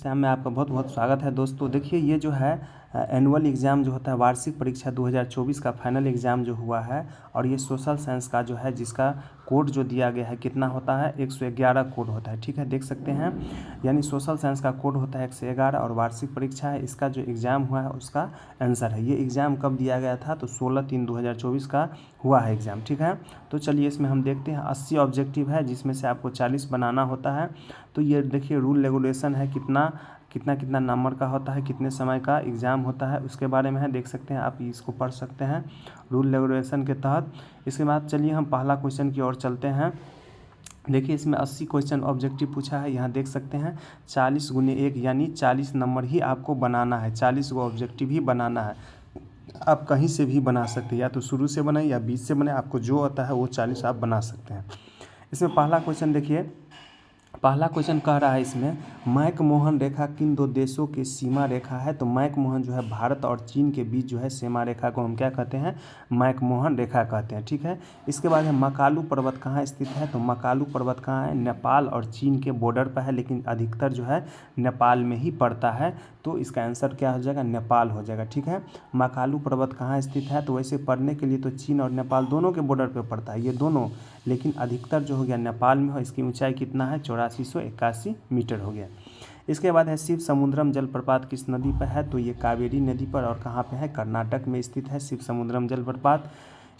Exam में आपका बहुत बहुत स्वागत है दोस्तों। देखिए ये जो है एनुअल एग्ज़ाम जो होता है वार्षिक परीक्षा 2024 का फाइनल एग्ज़ाम जो हुआ है और ये सोशल साइंस का जो है जिसका कोड जो दिया गया है कितना होता है 111 कोड होता है। ठीक है, देख सकते हैं, यानी सोशल साइंस का कोड होता है 111 और वार्षिक परीक्षा है। इसका जो एग्ज़ाम हुआ है उसका आंसर है। ये एग्ज़ाम कब दिया गया था तो 16/3/2024 का हुआ है एग्ज़ाम। ठीक है, तो चलिए इसमें हम देखते हैं 80 ऑब्जेक्टिव है जिसमें से आपको 40 बनाना होता है। तो ये देखिए रूल रेगुलेशन है, कितना कितना नंबर का होता है, कितने समय का एग्ज़ाम होता है उसके बारे में है, देख सकते हैं आप, इसको पढ़ सकते हैं रूल रेगुलेशन के तहत। इसके बाद चलिए हम पहला क्वेश्चन की ओर चलते हैं। देखिए इसमें 80 क्वेश्चन ऑब्जेक्टिव पूछा है, यहाँ देख सकते हैं 40 × 1 यानी 40 नंबर ही आपको बनाना है, 40 गो ऑब्जेक्टिव ही बनाना है। आप कहीं से भी बना सकते हैं, या तो शुरू से बनाए या बीच से बनाए, आपको जो आता है वो 40 आप बना सकते हैं। इसमें पहला क्वेश्चन देखिए, पहला क्वेश्चन कह रहा है इसमें मैकमोहन रेखा किन दो देशों की सीमा रेखा है। तो मैकमोहन जो है भारत और चीन के बीच जो है सीमा रेखा को हम क्या कहते हैं, मैकमोहन रेखा कहते हैं। ठीक है, इसके बाद है मकालू पर्वत कहाँ स्थित है। तो मकालू पर्वत कहाँ है, नेपाल और चीन के बॉर्डर पर है, लेकिन अधिकतर जो है नेपाल में ही पड़ता है, तो इसका आंसर क्या हो जाएगा, नेपाल हो जाएगा। ठीक है, मकालू पर्वत कहाँ स्थित है, तो वैसे पढ़ने के लिए तो चीन और नेपाल दोनों के बॉर्डर पर पड़ता है ये दोनों, लेकिन अधिकतर जो हो गया नेपाल में हो। इसकी ऊंचाई कितना है, 8481 मीटर हो गया। इसके बाद है शिव समुद्रम जलप्रपात किस नदी पर है, तो ये कावेरी नदी पर, और कहाँ पे है, कर्नाटक में स्थित है शिव समुद्रम जलप्रपात।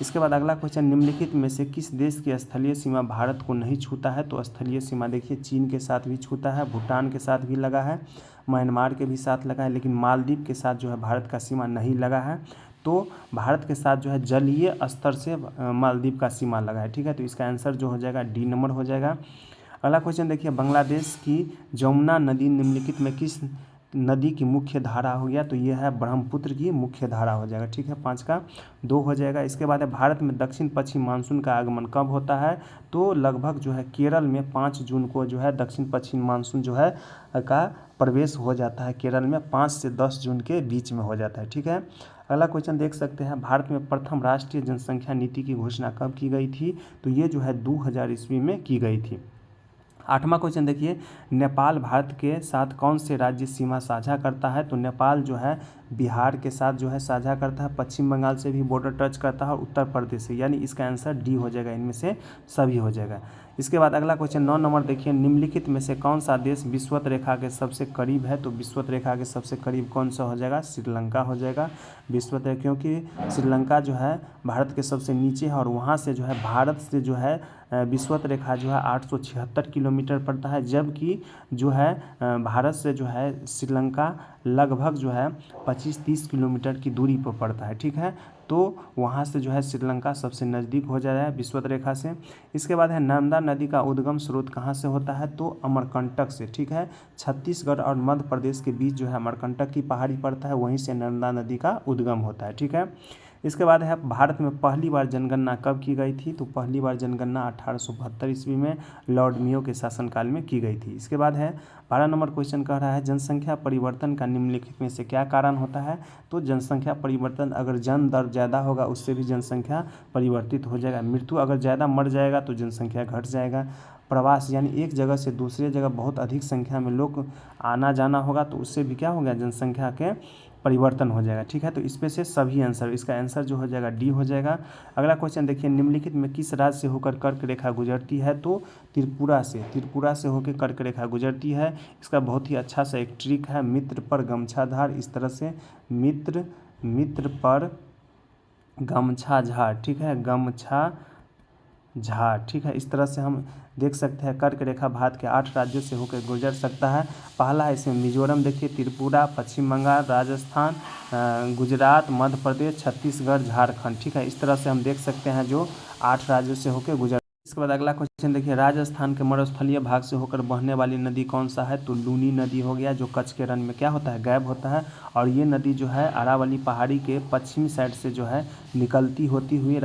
इसके बाद अगला क्वेश्चन, निम्नलिखित में से किस देश की स्थलीय सीमा भारत को नहीं छूता है। तो स्थलीय सीमा देखिए चीन के साथ भी छूता है, भूटान के साथ भी लगा है, म्यांमार के भी साथ लगा है, लेकिन मालदीव के साथ जो है भारत का सीमा नहीं लगा है। तो भारत के साथ जो है जलीय स्तर से मालदीव का सीमा लगा है। ठीक है, तो इसका आंसर जो हो जाएगा डी नंबर हो जाएगा। अगला क्वेश्चन देखिए, बांग्लादेश की जमुना नदी निम्नलिखित में किस नदी की मुख्य धारा हो गया, तो ये है ब्रह्मपुत्र की मुख्य धारा हो जाएगा। ठीक है, 5 का 2 हो जाएगा। इसके बाद है भारत में दक्षिण पश्चिम मानसून का आगमन कब होता है, तो लगभग जो है केरल में 5 जून को जो है दक्षिण पश्चिम मानसून जो है का प्रवेश हो जाता है केरल में, 5 से 10 जून के बीच में हो जाता है। ठीक है, अगला क्वेश्चन देख सकते हैं, भारत में प्रथम राष्ट्रीय जनसंख्या नीति की घोषणा कब की गई थी, तो ये जो है 2000 ईस्वी में की गई थी। 8वां क्वेश्चन देखिए, नेपाल भारत के साथ कौन से राज्य सीमा साझा करता है। तो नेपाल जो है बिहार के साथ जो है साझा करता है, पश्चिम बंगाल से भी बॉर्डर टच करता है और उत्तर प्रदेश से, यानी इसका आंसर डी हो जाएगा, इनमें से सभी हो जाएगा। इसके बाद अगला क्वेश्चन 9 नंबर देखिए, निम्नलिखित में से कौन सा देश विषुवत रेखा के सबसे करीब है। तो विषुवत रेखा के सबसे करीब कौन सा हो जाएगा, श्रीलंका हो जाएगा विषुवत रेखा, क्योंकि श्रीलंका जो है भारत के सबसे नीचे है और वहाँ से जो है भारत से जो है विषुवत रेखा जो है 876 किलोमीटर पड़ता है, जबकि जो है भारत से जो है श्रीलंका लगभग जो है 25-30 किलोमीटर की दूरी पर पड़ता है। ठीक है, तो वहाँ से जो है श्रीलंका सबसे नज़दीक हो जाता है विषुवत रेखा से। इसके बाद है नर्मदा नदी का उद्गम स्रोत कहाँ से होता है, तो अमरकंटक से। ठीक है, छत्तीसगढ़ और मध्य प्रदेश के बीच जो है अमरकंटक की पहाड़ी पड़ता है, वहीं से नर्मदा नदी का उद्गम होता है। ठीक है, इसके बाद है भारत में पहली बार जनगणना कब की गई थी, तो पहली बार जनगणना 1872 ईस्वी में लॉर्ड मियो के शासनकाल में की गई थी। इसके बाद है 12 नंबर क्वेश्चन कह रहा है, जनसंख्या परिवर्तन का निम्नलिखित में से क्या कारण होता है। तो जनसंख्या परिवर्तन, अगर जन्म दर ज़्यादा होगा उससे भी जनसंख्या परिवर्तित हो जाएगा। मृत्यु, अगर ज़्यादा मर जाएगा तो जनसंख्या घट जाएगा। प्रवास, यानी एक जगह से दूसरे जगह बहुत अधिक संख्या में लोग आना जाना होगा तो उससे भी क्या हो गया, जनसंख्या के परिवर्तन हो जाएगा। ठीक है, तो इसमें से सभी आंसर, इसका आंसर जो हो जाएगा डी हो जाएगा। अगला क्वेश्चन देखिए, निम्नलिखित में किस राज्य से होकर कर्क रेखा गुजरती है। तो त्रिपुरा से होकर कर्क रेखा गुजरती है। इसका बहुत ही अच्छा सा एक ट्रिक है, मित्र पर गमछाधार, इस तरह से मित्र पर गमछाझार। ठीक है, गमछा झार। ठीक है, इस तरह से हम देख सकते हैं कर्क रेखा भारत के 8 राज्यों से होकर गुजर सकता है। पहला है इसमें मिजोरम देखिए, त्रिपुरा, पश्चिम बंगाल, राजस्थान, गुजरात, मध्य प्रदेश, छत्तीसगढ़, झारखंड। ठीक है, इस तरह से हम देख सकते हैं जो 8 राज्यों से होकर गुजर। इसके बाद अगला क्वेश्चन देखिए, राजस्थान के मरुस्थलीय भाग से होकर बहने वाली नदी कौन सा है। तो लूनी नदी हो गया, जो कच्छ के रण में क्या होता है, गायब होता है, और ये नदी जो है अरावली पहाड़ी के पश्चिमी साइड से जो है निकलती होती हुई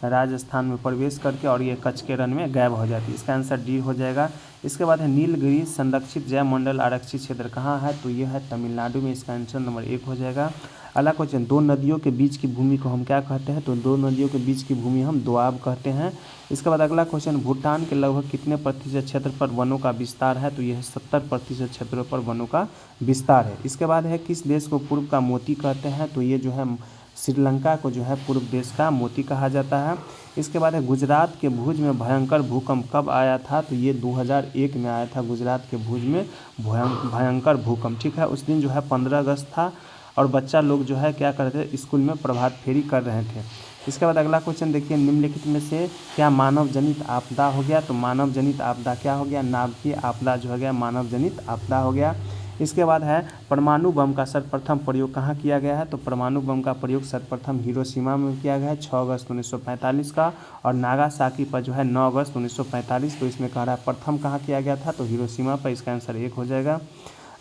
राजस्थान में प्रवेश करके और ये कच्छ के रण में गायब हो जाती है। इसका आंसर डी हो जाएगा। इसके बाद है नीलगिरी संरक्षित जैव मंडल आरक्षित क्षेत्र कहाँ है, तो ये है तमिलनाडु में, इसका आंसर नंबर 1 हो जाएगा। अगला क्वेश्चन, दो नदियों के बीच की भूमि को हम क्या कहते हैं? तो दो नदियों के बीच की भूमि हम दोआब कहते हैं। इसके बाद अगला क्वेश्चन, भूटान के लगभग कितने प्रतिशत क्षेत्र पर वनों का विस्तार है? तो यह 70% क्षेत्रों पर वनों का विस्तार है। इसके बाद है, किस देश को पूर्व का मोती कहते हैं? तो ये जो है श्रीलंका को जो है पूर्व देश का मोती कहा जाता है। इसके बाद है, गुजरात के भुज में भयंकर भूकंप कब आया था? तो ये 2001 में आया था गुजरात के भुज में भयंकर भूकंप। ठीक है, उस दिन जो है 15 अगस्त था और बच्चा लोग जो है क्या कर रहे थे? स्कूल में प्रभात फेरी कर रहे थे। इसके बाद अगला क्वेश्चन देखिए, निम्नलिखित में से क्या मानव जनित आपदा हो गया? तो मानव जनित आपदा क्या हो गया? नाभिकीय आपदा जो हो गया मानव जनित आपदा हो गया। इसके बाद है, परमाणु बम का सर्वप्रथम प्रयोग कहाँ किया गया है? तो परमाणु बम का प्रयोग सर्वप्रथम हिरोशिमा में किया गया है 6 अगस्त 1945 का, और नागासाकी पर जो है 9 अगस्त 1945। तो इसमें कह रहा है प्रथम कहाँ किया गया था? तो हिरोशिमा पर। इसका आंसर 1 हो जाएगा।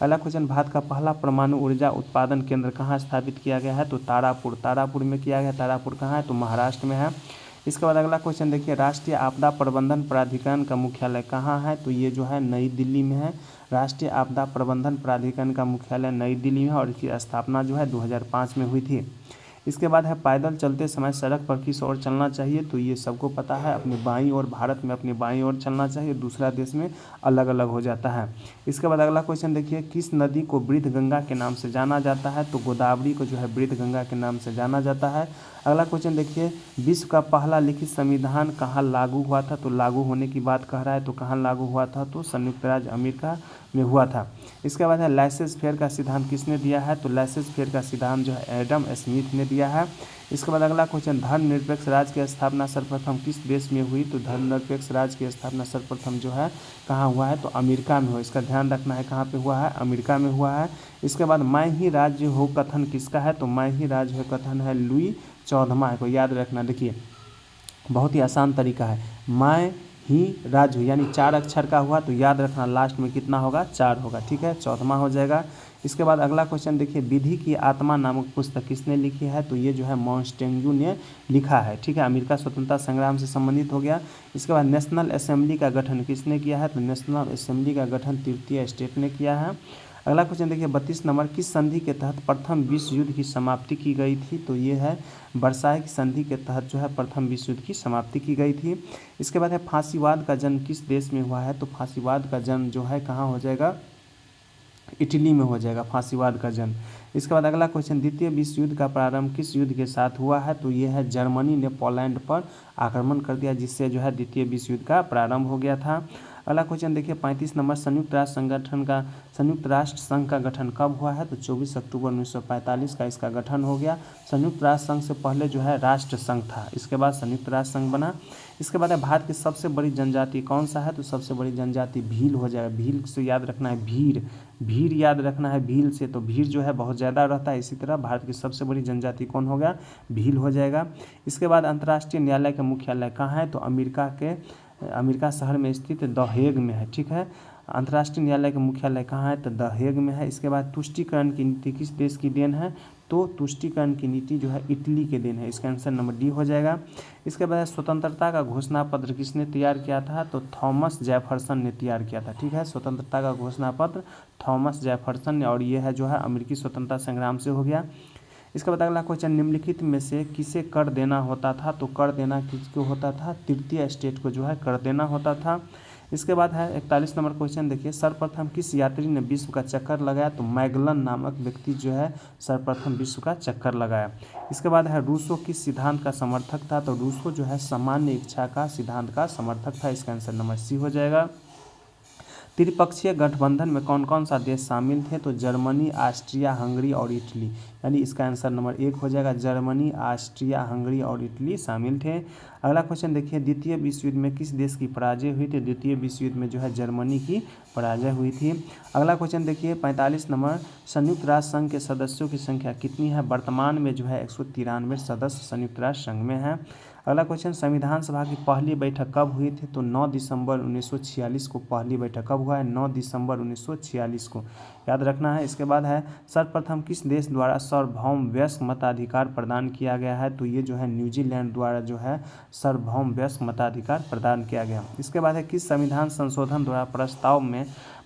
अगला क्वेश्चन, भारत का पहला परमाणु ऊर्जा उत्पादन केंद्र कहाँ स्थापित किया गया है? तो तारापुर में किया गया। तारापुर कहाँ है? तो महाराष्ट्र में है। इसके बाद अगला क्वेश्चन देखिए, राष्ट्रीय आपदा प्रबंधन प्राधिकरण का मुख्यालय कहाँ है? तो ये जो है नई दिल्ली में है। राष्ट्रीय आपदा प्रबंधन प्राधिकरण का मुख्यालय नई दिल्ली में है और इसकी स्थापना जो है 2005 में हुई थी। इसके बाद है, पैदल चलते समय सड़क पर किस ओर चलना चाहिए? तो ये सबको पता है, अपनी बाईं ओर, भारत में अपनी बाईं ओर चलना चाहिए, दूसरा देश में अलग अलग हो जाता है। इसके बाद अगला क्वेश्चन देखिए, किस नदी को वृद्ध गंगा के नाम से जाना जाता है? तो गोदावरी को जो है वृद्ध गंगा के नाम से जाना जाता है। अगला क्वेश्चन देखिए, विश्व का पहला लिखित संविधान कहाँ लागू हुआ था? तो लागू होने की बात कह रहा है, तो कहाँ लागू हुआ था? तो संयुक्त राज्य अमेरिका में हुआ था। इसके बाद है, लाइसेंस फेयर का सिद्धांत किसने दिया है? तो लाइसेंस फेयर का सिद्धांत जो है एडम स्मिथ ने दिया है। इसके बाद अगला क्वेश्चन, धर्मनिरपेक्ष राज्य की स्थापना सर्वप्रथम किस देश में हुई? तो धर्मनिरपेक्ष राज्य की स्थापना सर्वप्रथम जो है कहाँ हुआ है? तो अमेरिका में हुआ। इसका ध्यान रखना है, कहाँ पे हुआ है? अमेरिका में हुआ है। इसके बाद, मैं ही राज्य हो कथन किसका है? तो मैं ही राज्य हो कथन है लुई 14वां को याद रखना। देखिए बहुत ही आसान तरीका है, मैं ही राज्य यानी 4 अक्षर का हुआ, तो याद रखना लास्ट में कितना होगा? 4 होगा। ठीक है, 14वां हो जाएगा। इसके बाद अगला क्वेश्चन देखिए, विधि की आत्मा नामक पुस्तक किसने लिखी है? तो ये जो है मॉन्टेस्क्यू ने लिखा है। ठीक है, अमेरिका स्वतंत्रता संग्राम से संबंधित हो गया। इसके बाद, नेशनल असेंबली का गठन किसने किया है? तो नेशनल असेंबली का गठन तृतीय स्टेट ने किया है। अगला क्वेश्चन देखिए 32 नंबर, किस संधि के तहत प्रथम विश्व युद्ध की समाप्ति की गई थी? तो ये है वर्साई की संधि के तहत जो है प्रथम विश्व युद्ध की समाप्ति की गई थी। इसके बाद है, फांसीवाद का जन्म किस देश में हुआ है? तो फांसीवाद का जन्म जो है कहाँ हो जाएगा? इटली में हो जाएगा फांसीवाद का जन्म। इसके बाद अगला क्वेश्चन, द्वितीय विश्व युद्ध का प्रारंभ किस युद्ध के साथ हुआ है? तो ये है जर्मनी ने पोलैंड पर आक्रमण कर दिया, जिससे जो है द्वितीय विश्व युद्ध का प्रारंभ हो गया था। अगला क्वेश्चन देखिए 35 नंबर, संयुक्त राष्ट्र संघ का गठन कब हुआ है? तो 24 अक्टूबर 1945 का इसका गठन हो गया। संयुक्त राष्ट्र संघ से पहले जो है राष्ट्र संघ था, इसके बाद संयुक्त राष्ट्र संघ बना। इसके बाद है, भारत की सबसे बड़ी जनजाति कौन सा है? तो सबसे बड़ी जनजाति भील हो जाएगा। भील से याद रखना है, भीड़ याद रखना है। भील से तो भीड़ जो है बहुत ज़्यादा रहता है, इसी तरह भारत की सबसे बड़ी जनजाति कौन हो गया? भील हो जाएगा। इसके बाद अंतर्राष्ट्रीय न्यायालय का मुख्यालय कहाँ है? तो अमेरिका शहर में स्थित द हेग में है। ठीक है, अंतर्राष्ट्रीय न्यायालय का मुख्यालय कहाँ है? तो द हेग में है। इसके बाद, तुष्टीकरण की नीति किस देश की देन है? तो तुष्टीकरण की नीति जो है इटली के देन है। इसका आंसर नंबर डी हो जाएगा। इसके बाद, स्वतंत्रता का घोषणा पत्र किसने तैयार किया था? तो थॉमस जेफरसन ने तैयार किया था। ठीक है, स्वतंत्रता का घोषणा पत्र थॉमस जेफरसन ने, और ये है जो है अमेरिकी स्वतंत्रता संग्राम से हो गया। इसके बाद अगला क्वेश्चन, निम्नलिखित में से किसे कर देना होता था? तो कर देना किसको होता था? तृतीय स्टेट को जो है कर देना होता था। इसके बाद है 41 नंबर क्वेश्चन देखिए, सर्वप्रथम किस यात्री ने विश्व का चक्कर लगाया? तो मैगलन नामक व्यक्ति जो है सर्वप्रथम विश्व का चक्कर लगाया। इसके बाद है, रूसो किस सिद्धांत का समर्थक था? तो रूसो जो है सामान्य इच्छा का सिद्धांत का समर्थक था। इसका आंसर नंबर सी हो जाएगा। त्रिपक्षीय गठबंधन में कौन कौन सा देश शामिल थे? तो जर्मनी, ऑस्ट्रिया, हंगरी और इटली, यानी इसका आंसर नंबर 1 हो जाएगा। जर्मनी, ऑस्ट्रिया, हंगरी और इटली शामिल थे। अगला क्वेश्चन देखिए, द्वितीय विश्व युद्ध में किस देश की पराजय हुई थी? द्वितीय विश्व युद्ध में जो है जर्मनी की पराजय हुई थी। अगला क्वेश्चन देखिए 45 नंबर, संयुक्त राष्ट्र संघ के सदस्यों की संख्या कितनी है? वर्तमान में जो है 193 सदस्य संयुक्त राष्ट्र संघ में है। अगला क्वेश्चन, संविधान सभा की पहली बैठक कब हुई थी? तो 9 दिसंबर 1946 को पहली बैठक कब हुआ है? 9 दिसंबर 1946 को, याद रखना है। इसके बाद है, सर्वप्रथम किस देश द्वारा सार्वभौम वयस्क मताधिकार प्रदान किया गया है? तो ये जो है न्यूजीलैंड द्वारा जो है सार्वभौम वयस्क मताधिकार प्रदान किया गया। इसके बाद है, किस संविधान संशोधन द्वारा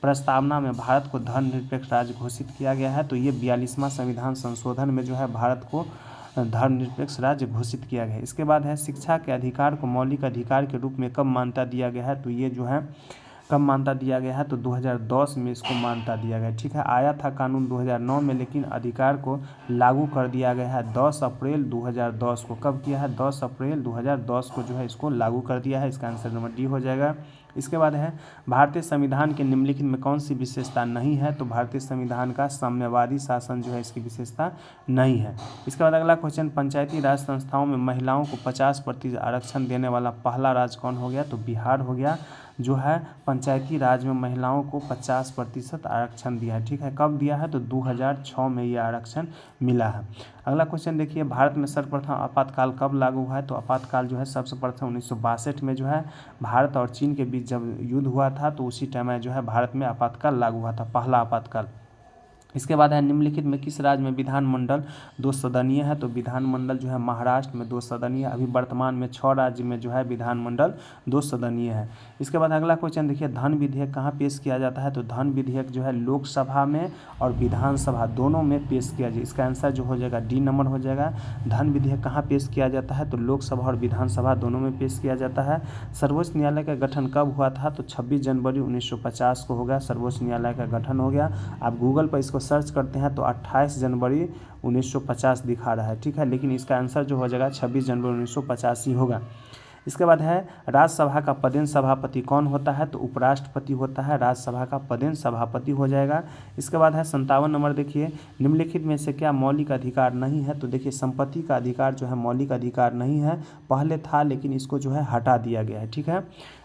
प्रस्तावना में भारत को धर्मनिरपेक्ष राज्य घोषित किया गया है? तो ये 42वां संविधान संशोधन में जो है भारत को धर्मनिरपेक्ष राज्य घोषित किया गया है। इसके बाद है, शिक्षा के अधिकार को मौलिक अधिकार के रूप में कब मान्यता दिया गया है? तो ये जो है कब मान्यता दिया गया है? तो 2010 में इसको मान्यता दिया गया, ठीक है। आया था कानून 2009 में, लेकिन अधिकार को लागू कर दिया गया है 10 अप्रैल 2010 को। कब किया है? 10 अप्रैल 2010 को जो है इसको लागू कर दिया है। इसका आंसर नंबर डी हो जाएगा। इसके बाद है, भारतीय संविधान के निम्नलिखित में कौन सी विशेषता नहीं है? तो भारतीय संविधान का साम्यवादी शासन जो है इसकी विशेषता नहीं है। इसके बाद अगला क्वेश्चन, पंचायती राज संस्थाओं में महिलाओं को 50% आरक्षण देने वाला पहला राज्य कौन हो गया? तो बिहार हो गया, जो है पंचायती राज में महिलाओं को 50% आरक्षण दिया है, ठीक है। कब दिया है? तो 2006 में ये आरक्षण मिला है। अगला क्वेश्चन देखिए, भारत में सर्वप्रथम आपातकाल कब लागू हुआ है? तो आपातकाल जो है सबसे प्रथम 1962 में जो है भारत और चीन के बीच जब युद्ध हुआ था, तो उसी टाइम में जो है भारत में आपातकाल लागू हुआ था, पहला आपातकाल। इसके बाद है, निम्नलिखित में किस राज्य में विधानमंडल 2 सदनीय है? तो विधानमंडल जो है महाराष्ट्र में 2 सदनीय है। अभी वर्तमान में 6 राज्य में जो है विधानमंडल 2 सदनीय है। इसके बाद अगला क्वेश्चन देखिए, धन विधेयक कहाँ पेश किया जाता है? तो धन विधेयक जो है लोकसभा में और विधानसभा दोनों में पेश किया जाए। इसका आंसर जो हो जाएगा डी नंबर हो जाएगा। धन विधेयक कहाँ पेश किया जाता है? तो लोकसभा और विधानसभा दोनों में पेश किया जाता है। सर्वोच्च न्यायालय का गठन कब हुआ था? तो 26 जनवरी 1950 को होगा सर्वोच्च न्यायालय का गठन हो गया। आप गूगल पर इसको सर्च करते हैं तो 28 जनवरी 1950 दिखा रहा है, ठीक है, लेकिन इसका आंसर जो हो जाएगा 26 जनवरी 1950 ही होगा। इसके बाद है, राज्यसभा का पदेन सभापति कौन होता है? तो उपराष्ट्रपति होता है, राज्यसभा का पदेन सभापति हो जाएगा। इसके बाद है 57 नंबर देखिए, निम्नलिखित में से क्या मौलिक अधिकार नहीं है? तो देखिए संपत्ति का अधिकार जो है मौलिक अधिकार नहीं है, पहले था लेकिन इसको जो है हटा दिया गया है, ठीक है।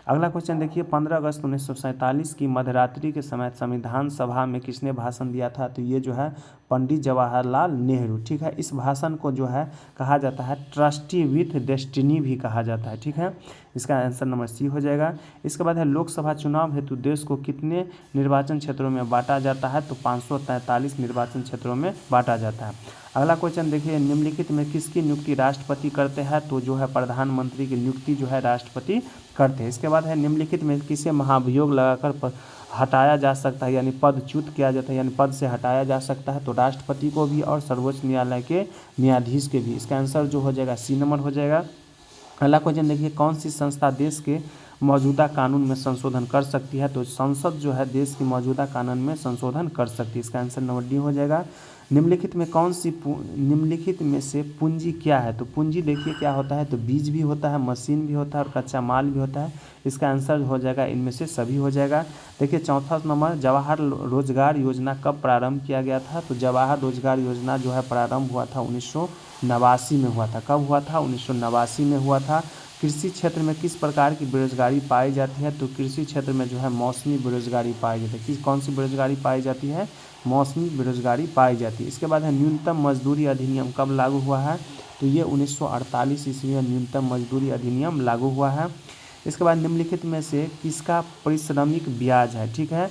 अगला क्वेश्चन देखिए, 15 अगस्त 1947 की मध्यरात्रि के समय संविधान सभा में किसने भाषण दिया था? तो ये जो है पंडित जवाहरलाल नेहरू, ठीक है। इस भाषण को जो है कहा जाता है ट्रस्टी विथ डेस्टिनी भी कहा जाता है, ठीक है। इसका आंसर नंबर सी हो जाएगा। इसके बाद है, लोकसभा चुनाव हेतु देश को कितने निर्वाचन क्षेत्रों में बांटा जाता है? तो 543 निर्वाचन क्षेत्रों में बांटा जाता है। अगला क्वेश्चन देखिए, निम्नलिखित में किसकी नियुक्ति राष्ट्रपति करते हैं? तो जो है प्रधानमंत्री की नियुक्ति जो है राष्ट्रपति करते हैं। इसके बाद है, निम्नलिखित में किसे महाभियोग लगाकर हटाया जा सकता है, यानी पदच्युत किया जाता है, यानी पद से हटाया जा सकता है? तो राष्ट्रपति को भी और सर्वोच्च न्यायालय के न्यायाधीश के भी। इसका आंसर जो हो जाएगा सी नंबर हो जाएगा। अगला क्वेश्चन देखिए, कौन सी संस्था देश के मौजूदा कानून में संशोधन कर सकती है? तो संसद जो है देश की मौजूदा कानून में संशोधन कर सकती है। इसका आंसर नंबर डी हो जाएगा। निम्नलिखित में से पूंजी क्या है? तो पूंजी देखिए क्या होता है, तो बीज भी होता है, मशीन भी होता है और कच्चा माल भी होता है। इसका आंसर हो जाएगा इनमें से सभी हो जाएगा। देखिए चौथा नंबर, जवाहर रोजगार योजना कब प्रारंभ किया गया था? तो जवाहर रोजगार योजना जो है प्रारंभ हुआ था 1989 में हुआ था। कब हुआ था? 1989 में हुआ था। कृषि क्षेत्र में किस प्रकार की बेरोजगारी पाई जाती है? तो कृषि क्षेत्र में जो है मौसमी बेरोजगारी पाई जाती है। कौन सी बेरोजगारी पाई जाती है? मौसमी बेरोजगारी पाई जाती है। इसके बाद है, न्यूनतम मजदूरी अधिनियम कब लागू हुआ है? तो ये 1948 ईस्वी में न्यूनतम मजदूरी अधिनियम लागू हुआ है। इसके बाद निम्नलिखित में से किसका पारिश्रमिक ब्याज है? ठीक है,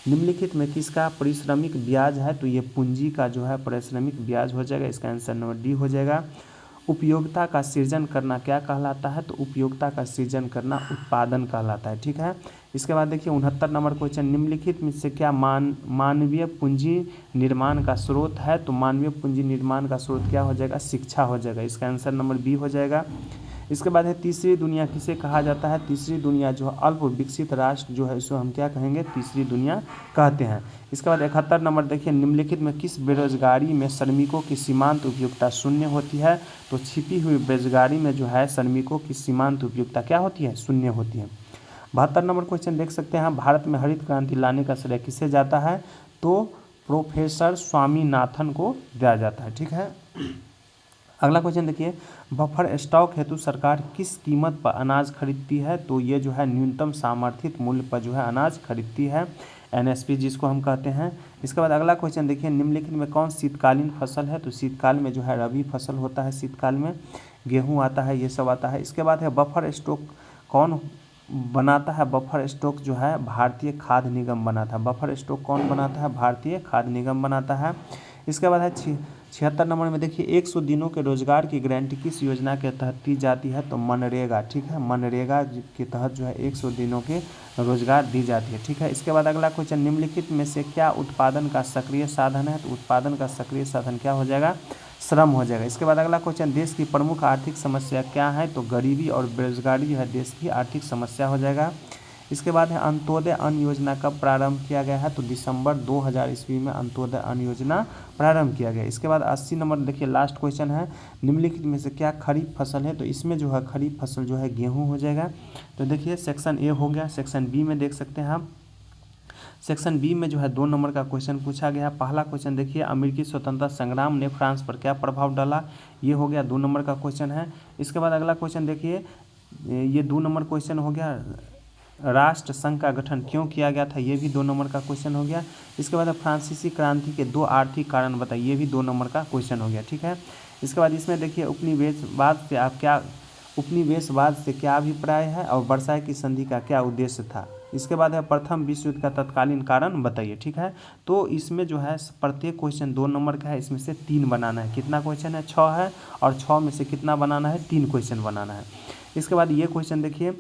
निम्नलिखित में किसका पारिश्रमिक ब्याज है? तो ये पूंजी का जो है पारिश्रमिक ब्याज हो जाएगा। इसका आंसर नंबर डी हो जाएगा। उपयोगिता का सृजन करना क्या कहलाता है? तो उपयोगिता का सृजन करना उत्पादन कहलाता है, ठीक है। इसके बाद देखिए 69 नंबर क्वेश्चन, निम्नलिखित में से क्या मानवीय पूंजी निर्माण का स्रोत है? तो मानवीय पूंजी निर्माण का स्रोत क्या हो जाएगा? शिक्षा हो जाएगा। इसका आंसर नंबर बी हो जाएगा। इसके बाद है, तीसरी दुनिया किसे कहा जाता है? तीसरी दुनिया जो अल्प विकसित राष्ट्र जो है इसको हम क्या कहेंगे? तीसरी दुनिया कहते हैं। इसके बाद 71 नंबर देखिए, निम्नलिखित में किस बेरोजगारी में श्रमिकों की सीमांत उपयोगिता शून्य होती है? तो छिपी हुई बेरोजगारी में जो है श्रमिकों की सीमांत उपयोगिता क्या होती है? शून्य होती है। 72 नंबर क्वेश्चन देख सकते हैं, भारत में हरित क्रांति लाने का श्रेय किसे जाता है? तो प्रोफेसर स्वामीनाथन को दिया जाता है, ठीक है। अगला क्वेश्चन देखिए, बफर स्टॉक हेतु सरकार किस कीमत पर अनाज खरीदती है? तो ये जो है न्यूनतम समर्थित मूल्य पर जो है अनाज खरीदती है, एनएसपी जिसको हम कहते हैं। इसके बाद अगला क्वेश्चन देखिए, निम्नलिखित में कौन शीतकालीन फसल है? तो शीतकाल में जो है रबी फसल होता है शीतकाल में। गेहूँ आता है, ये सब आता है। इसके बाद है बफर स्टॉक कौन बनाता है? बफर स्टॉक जो है भारतीय खाद्य निगम बनाता है। बफर स्टॉक कौन बनाता है? भारतीय खाद्य निगम बनाता है। इसके बाद है 76 नंबर में देखिए 100 दिनों के रोजगार की गारंटी किस योजना के तहत दी जाती है? तो मनरेगा, ठीक है, मनरेगा के तहत जो है 100 दिनों के रोजगार दी जाती है, ठीक है। इसके बाद अगला क्वेश्चन, निम्नलिखित में से क्या उत्पादन का सक्रिय साधन है? तो उत्पादन का सक्रिय साधन क्या हो जाएगा? श्रम हो जाएगा। इसके बाद अगला क्वेश्चन, देश की प्रमुख आर्थिक समस्या क्या है? तो गरीबी और बेरोजगारी जो है देश की आर्थिक समस्या हो जाएगा। इसके बाद है अंत्योदय अन्न योजना कब प्रारंभ किया गया है? तो दिसंबर 2000 ईस्वी में अंत्योदय अन्न योजना प्रारंभ किया गया। इसके बाद 80 नंबर देखिए लास्ट क्वेश्चन है, निम्नलिखित में से क्या खरीफ फसल है? तो इसमें जो है खरीफ फसल जो है गेहूँ हो जाएगा। तो देखिए सेक्शन ए हो गया। सेक्शन बी में देख सकते हैं आप, सेक्शन बी में जो है 2 नंबर का क्वेश्चन पूछा गया। पहला क्वेश्चन देखिए, अमेरिकी स्वतंत्रता संग्राम ने फ्रांस पर क्या प्रभाव डाला? ये हो गया 2 नंबर का क्वेश्चन है। इसके बाद अगला क्वेश्चन देखिए, ये 2 नंबर क्वेश्चन हो गया, राष्ट्र संघ का गठन क्यों किया गया था? ये भी 2 नंबर का क्वेश्चन हो गया। इसके बाद फ्रांसीसी क्रांति के 2 आर्थिक कारण बताइए, ये भी 2 नंबर का क्वेश्चन हो गया, ठीक है। इसके बाद इसमें देखिए उपनिवेशवाद से क्या अभिप्राय है और वर्साई की संधि का क्या उद्देश्य था? इसके बाद है प्रथम विश्व युद्ध का तत्कालीन कारण बताइए, ठीक है। तो इसमें जो है प्रत्येक क्वेश्चन 2 नंबर का है, इसमें से 3 बनाना है। कितना क्वेश्चन है? 6 है, और 6 में से कितना बनाना है? 3 क्वेश्चन बनाना है। इसके बाद ये क्वेश्चन देखिए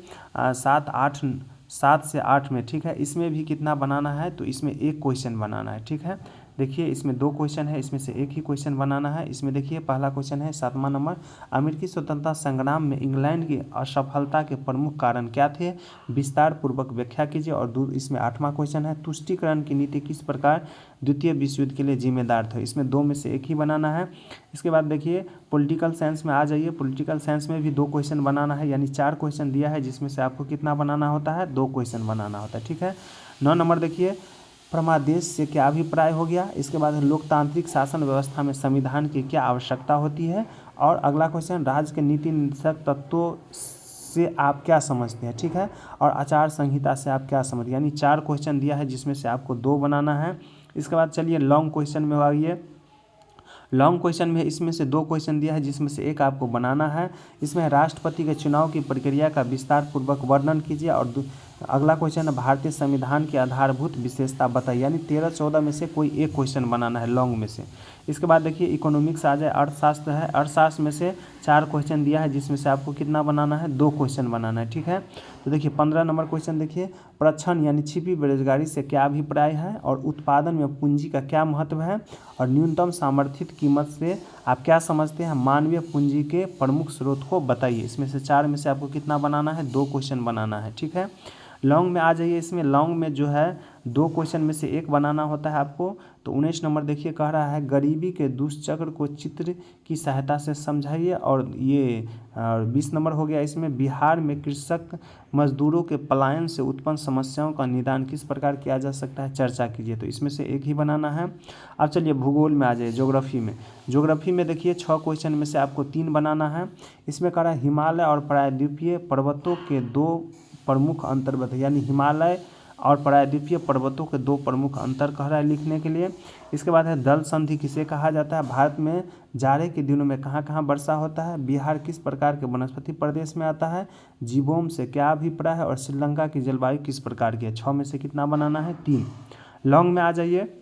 7 से 8 में, ठीक है, इसमें भी कितना बनाना है? तो इसमें 1 क्वेश्चन बनाना है, ठीक है। देखिए इसमें 2 क्वेश्चन है, इसमें से 1 ही क्वेश्चन बनाना है। इसमें देखिए पहला क्वेश्चन है 7वां नंबर, अमेरिकी स्वतंत्रता संग्राम में इंग्लैंड की असफलता के प्रमुख कारण क्या थे? विस्तार पूर्वक व्याख्या कीजिए। और इसमें 8वां क्वेश्चन है, तुष्टीकरण की नीति किस प्रकार द्वितीय विश्व युद्ध के लिए जिम्मेदार थे? इसमें 2 में से 1 ही बनाना है। इसके बाद देखिए पॉलिटिकल साइंस में आ जाइए। पॉलिटिकल साइंस में भी 2 क्वेश्चन बनाना है, यानी 4 क्वेश्चन दिया है, जिसमें से आपको कितना बनाना होता है? 2 क्वेश्चन बनाना होता है, ठीक है। 9 नंबर देखिए, परमादेश से क्या अभिप्राय हो गया? इसके बाद लोकतांत्रिक शासन व्यवस्था में संविधान की क्या आवश्यकता होती है? और अगला क्वेश्चन, राज्य के नीति निर्देशक तत्वों से आप क्या समझते हैं, ठीक है। और आचार संहिता से आप क्या समझते हैं? यानी 4 क्वेश्चन दिया है, जिसमें से आपको 2 बनाना है। इसके बाद चलिए लॉन्ग क्वेश्चन में आइए। लॉन्ग क्वेश्चन में इसमें से 2 क्वेश्चन दिया है, जिसमें से 1 आपको बनाना है। इसमें राष्ट्रपति के चुनाव की प्रक्रिया का विस्तार पूर्वक वर्णन कीजिए। और अगला क्वेश्चन है, भारतीय संविधान की आधारभूत विशेषता बताइए। यानी 13-14 में से कोई एक क्वेश्चन बनाना है लॉन्ग में से। इसके बाद देखिए इकोनॉमिक्स आ जाए, अर्थशास्त्र है। अर्थशास्त्र में से 4 क्वेश्चन दिया है, जिसमें से आपको कितना बनाना है? 2 क्वेश्चन बनाना है, ठीक है। तो देखिए 15 नंबर क्वेश्चन देखिए, प्रच्छन्न यानी छिपी बेरोजगारी से क्या अभिप्राय है? और उत्पादन में पूंजी का क्या महत्व है? और न्यूनतम सामर्थित कीमत से आप क्या समझते हैं? मानवीय पूंजी के प्रमुख स्रोत को बताइए। इसमें से 4 में से आपको कितना बनाना है? 2 क्वेश्चन बनाना है, ठीक है। लॉन्ग में आ जाइए। इसमें लॉन्ग में जो है 2 क्वेश्चन में से 1 बनाना होता है आपको। तो 19 नंबर देखिए कह रहा है, गरीबी के दुष्चक्र को चित्र की सहायता से समझाइए। और ये 20 नंबर हो गया। इसमें बिहार में कृषक मजदूरों के पलायन से उत्पन्न समस्याओं का निदान किस प्रकार किया जा सकता है? चर्चा कीजिए। तो इसमें से 1 ही बनाना है। अब चलिए भूगोल में आ जाइए, ज्योग्राफी में। ज्योग्राफी में देखिए 6 क्वेश्चन में से आपको 3 बनाना है। इसमें कह रहा है, हिमालय और प्रायद्वीपीय पर्वतों के 2 प्रमुख अंतर बताइए। यानी हिमालय और प्रायद्वीपीय पर्वतों के 2 प्रमुख अंतर कह रहा है लिखने के लिए। इसके बाद है दल संधि किसे कहा जाता है? भारत में जाड़े के दिनों में कहाँ कहाँ वर्षा होता है? बिहार किस प्रकार के वनस्पति प्रदेश में आता है? जीवोम से क्या अभिप्राय है? और श्रीलंका की जलवायु किस प्रकार की है? 6 में से कितना बनाना है? 3। लॉन्ग में आ जाइए।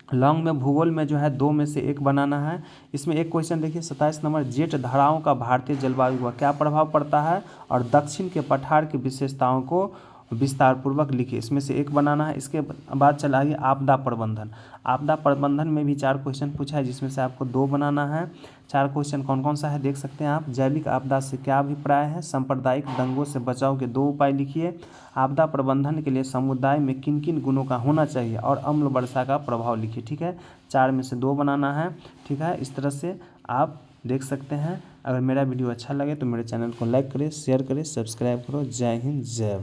लॉन्ग में भूगोल में जो है 2 में से 1 बनाना है। इसमें 1 क्वेश्चन देखिए 27 नंबर, जेट धाराओं का भारतीय जलवायु पर क्या प्रभाव पड़ता है? और दक्षिण के पठार की विशेषताओं को विस्तार पूर्वक लिखिए। इसमें से 1 बनाना है। इसके बाद चलाइए आपदा प्रबंधन। आपदा प्रबंधन में भी 4 क्वेश्चन पूछा है, जिसमें से आपको 2 बनाना है। 4 क्वेश्चन कौन कौन सा है देख सकते हैं आप। जैविक आपदा से क्या अभिप्राय है? सांप्रदायिक दंगों से बचाव के 2 उपाय लिखिए। आपदा प्रबंधन के लिए समुदाय में किन किन गुणों का होना चाहिए? और अम्ल वर्षा का प्रभाव लिखिए, ठीक है। 4 में से 2 बनाना है, ठीक है। इस तरह से आप देख सकते हैं। अगर मेरा वीडियो अच्छा लगे तो मेरे चैनल को लाइक करें, शेयर करें, सब्सक्राइब करो। जय हिंद, जय भारत।